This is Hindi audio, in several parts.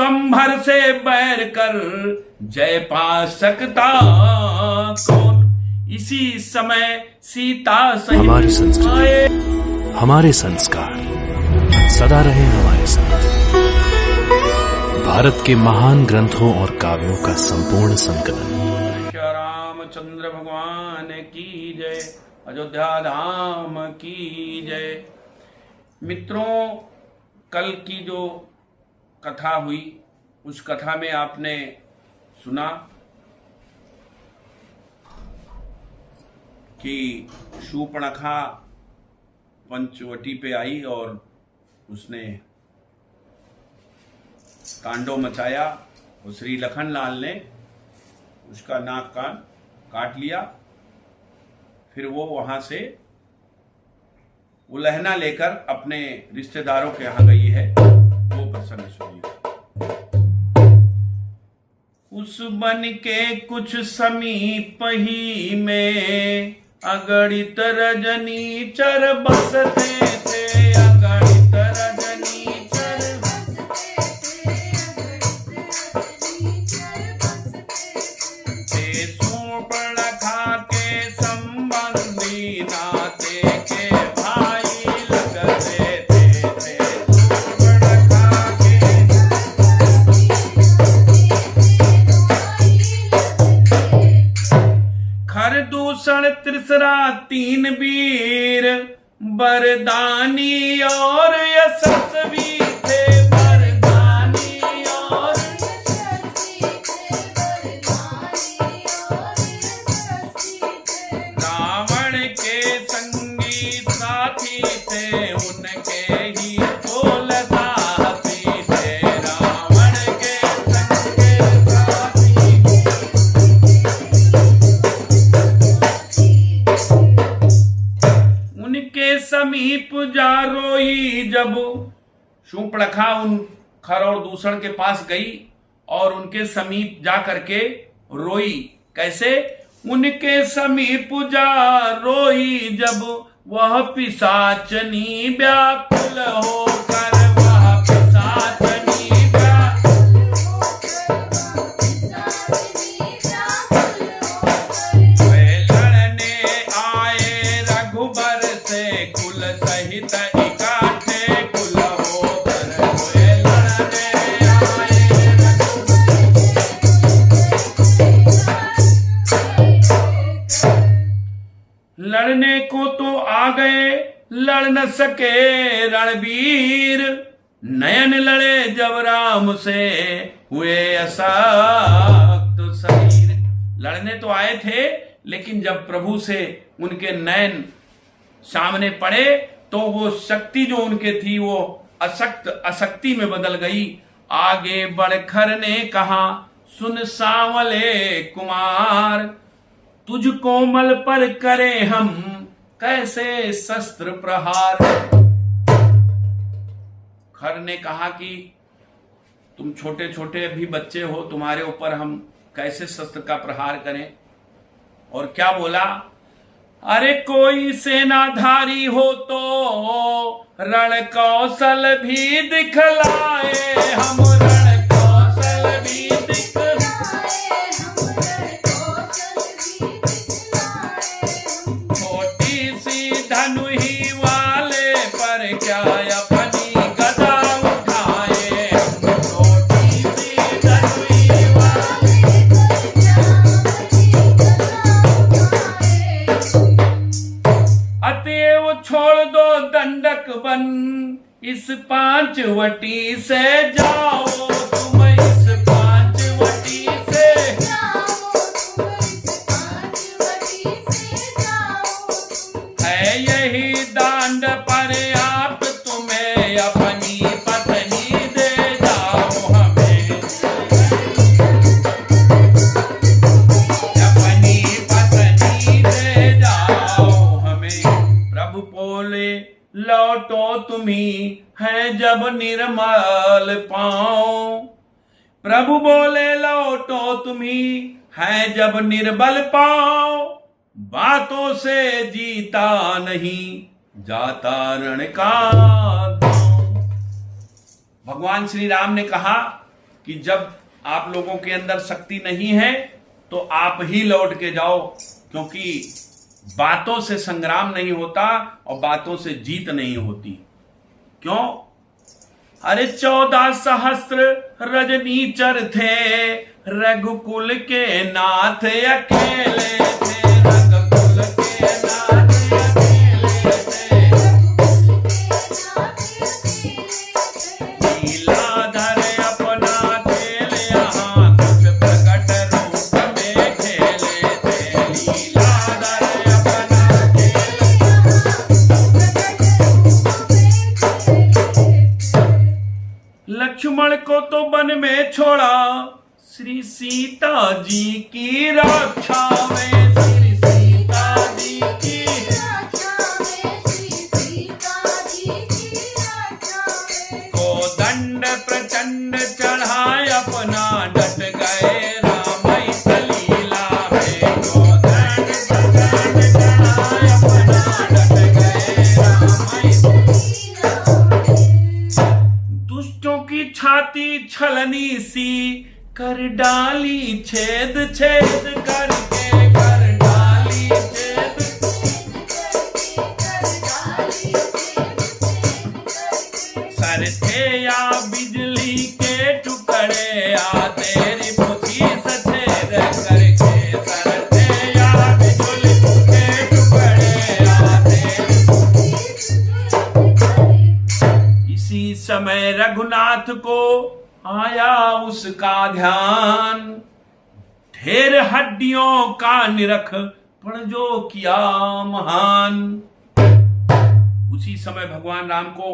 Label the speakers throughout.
Speaker 1: स्वंभर से बैर कर जय पा सकता कौन। इसी समय सीता सहित
Speaker 2: हमारी संस्कृति, हमारे संस्कार सदा रहे हमारे साथ। भारत के महान ग्रंथों और काव्यों का संपूर्ण संकलन।
Speaker 1: श्री रामचंद्र भगवान की जय, अयोध्या धाम की जय। मित्रों, कल की जो कथा हुई उस कथा में आपने सुना कि शूर्पणखा पंचवटी पे आई और उसने तांडव मचाया और श्री लखनलाल ने उसका नाक कान काट लिया। फिर वो वहां से उलहना लेकर अपने रिश्तेदारों के यहाँ गई है। वो प्रसंग सुनिए। उस बन के कुछ समीप ही में अगणित रजनीचर बसते थे। अगणित रजनीचर थे। शूर्पणखा के संबंधी नाते के भाई लगते थे। शूर्पणखा के खरदूषण त्रिसरा तीन वीर बरदानी और यशस्वी थे। बरदानी और रावण के संगी साथी थे। उनके ही बोल साहसी थे। रावण के संगी साथी उनके समीप जा रोई। जब शूर्पणखा उन खर और दूषण के पास गई और उनके समीप जा करके रोई। कैसे? उनके समीप जा रोई जब वह पिशाचनी व्याकुल होकर। वह पिशाचनी वे लड़ने आए रघुबर से कुल सहित इकट्ठे कुल होकर। वे लड़ने आए लड़ने को तो आ गए, लड़ न सके रणवीर। नयन लड़े जब राम से हुए असक्त शरीर। लड़ने तो आए थे, लेकिन जब प्रभु से उनके नयन सामने पड़े तो वो शक्ति जो उनके थी वो अशक्ति में बदल गई। आगे बढ़कर ने कहा, सुन सांवले कुमार, तुझ कोमल पर करे हम कैसे शस्त्र प्रहार। खर ने कहा कि तुम छोटे छोटे भी बच्चे हो, तुम्हारे ऊपर हम कैसे शस्त्र का प्रहार करें। और क्या बोला? अरे कोई सेनाधारी हो तो रण कौशल भी दिखलाए। हम रण कौशल भी छोटी सी धनु ही वाले पर क्या अपनी गदा उठाए। हम छोटी सी धनु ही वाले अतएव छोड़ दो दंडक बन, इस पांचवटी से जाओ। तुम इस पांचवटी से है यही दांड पर आप तुम्हें अपनी पत्नी दे जाओ। हमें अपनी पत्नी दे जाओ हमें। प्रभु बोले, लौटो तुम्ही है जब निर्मल पाओ। प्रभु बोले, लौटो तुम्ही है जब निर्बल पाओ। बातों से जीता नहीं जाता रण का दांव। भगवान श्री राम ने कहा कि जब आप लोगों के अंदर शक्ति नहीं है तो आप ही लौट के जाओ, क्योंकि बातों से संग्राम नहीं होता और बातों से जीत नहीं होती। क्यों? अरे 14 सहस्त्र रजनीचर थे, रघुकुल के नाथ अकेले थे, रघुकुल के नाथ अकेले थे। लीलाधर अपना खेल यहाँ कुछ प्रकट रूप में खेले थे, लीलाधर अपना लक्ष्मण को तो वन में छोड़ा, श्री सीता जी की रक्षा में, श्री सीता जी की कोदंड प्रचंड चढ़ाए अपना, डट गए राम सलीला में, कोदंड प्रचंड चढ़ाए अपना, डट गए राम। दुष्टों की छाती छलनी सी कर डाली छेद, छेद करके कर डाली छेद। सर थे या बिजली के टुकड़े, आ तेरी पुछी सछेद करके, सर थे या बिजली के टुकड़े, आ तेरी। इसी समय रघुनाथ को आया उसका ध्यान, ढेर हड्डियों का निरख पण जो किया महान। उसी समय भगवान राम को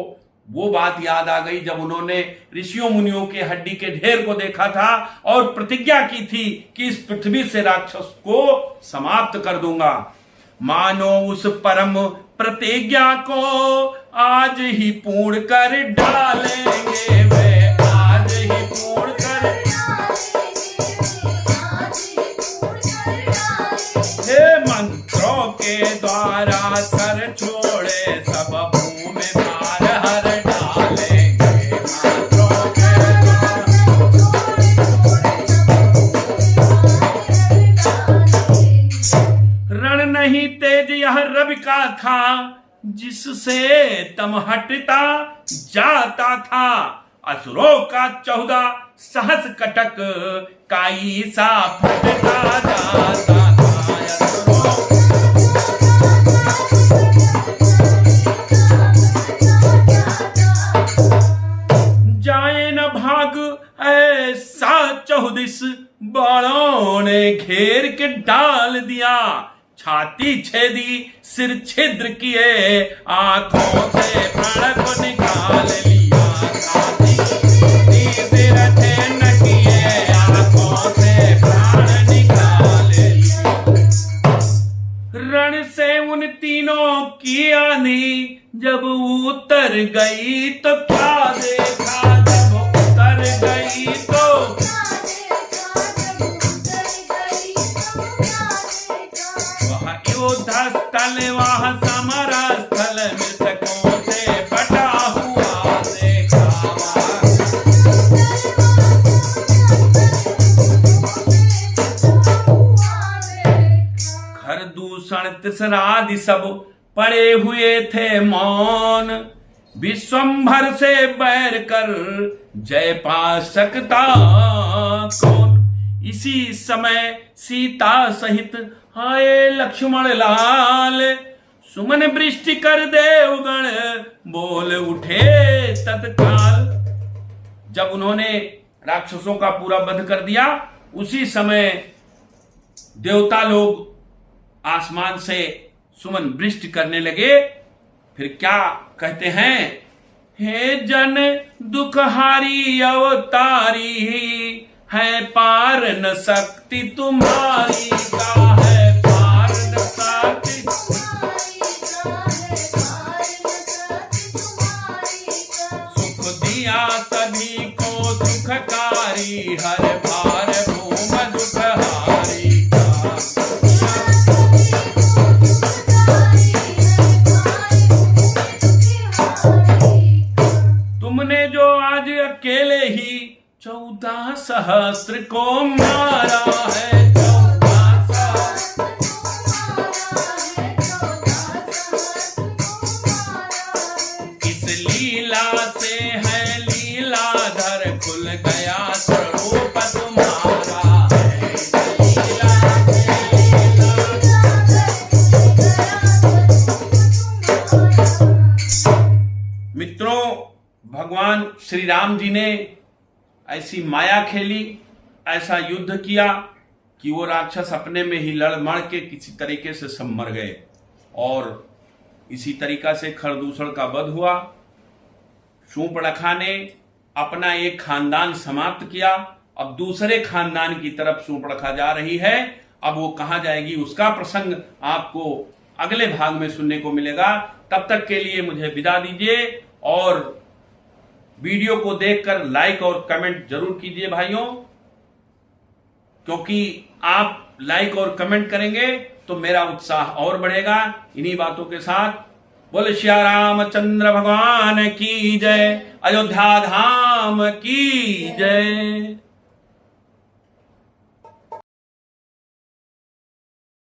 Speaker 1: वो बात याद आ गई जब उन्होंने ऋषियों मुनियों के हड्डी के ढेर को देखा था और प्रतिज्ञा की थी कि इस पृथ्वी से राक्षस को समाप्त कर दूंगा। मानो उस परम प्रतिज्ञा को आज ही पूर्ण कर डालेंगे वे, आज ही पूर्ण कर। हे मंत्रों के द्वारा सर छोड़े सब भूमि भार हर डालेंगे, मंत्रों के द्वारा। रण नहीं तेज यह रवि का था, जिससे तम हटता जाता था, असुरों का 14 सहस कटक काई सा फटता जाता था। जाए न भाग ऐसा 14 बाणों ने घेर के डाल दिया, छाती छेदी सिर छिद्र किए, आंखों से प्राण को निकाल लिया, छाती सिर छेद किए, आंखों से प्राण निकाल लिया। रण से उन तीनों की आंधी जब उतर गई तो क्या देखा, जब उतर गई तो युद्ध स्थल वह समर स्थल, मृतकों से बटा हुआ देखा। घर दूषण तिसरादि सब पड़े हुए थे मौन, विश्वंभर से बैर कर जय पा सकता कौन। इसी समय सीता सहित आए लक्ष्मण लाल, सुमन वृष्टि कर देवगण बोल उठे तत्काल। जब उन्होंने राक्षसों का पूरा वध कर दिया, उसी समय देवता लोग आसमान से सुमन वृष्टि करने लगे। फिर क्या कहते हैं, हे जन दुखहारी अवतारी, है पार न शक्ति तुम्हारी का, है पार न शक्ति सुख दिया सभी को सुखकारी, हर भार भूम दुखहारी का। तुमने जो आज अकेले ही 14 सहस्र को मारा है, 14 सहस्र इस लीला से है लीलाधर, खुल गया स्वरूप तुम्हारा है। लीला से मित्रों, भगवान श्री राम जी ने ऐसी माया खेली, ऐसा युद्ध किया कि वो राक्षस अपने में ही लड़ मड़ के किसी तरीके से सब मर गए, और इसी तरीका से खरदूषण का वध हुआ। शूर्पणखा ने अपना एक खानदान समाप्त किया, अब दूसरे खानदान की तरफ शूर्पणखा जा रही है। अब वो कहां जाएगी उसका प्रसंग आपको अगले भाग में सुनने को मिलेगा। तब तक के लिए मुझे विदा दीजिए, और वीडियो को देखकर लाइक और कमेंट जरूर कीजिए भाइयों, क्योंकि आप लाइक और कमेंट करेंगे तो मेरा उत्साह और बढ़ेगा। इन्हीं बातों के साथ बोले श्री रामचंद्र भगवान की जय, अयोध्या धाम की जय।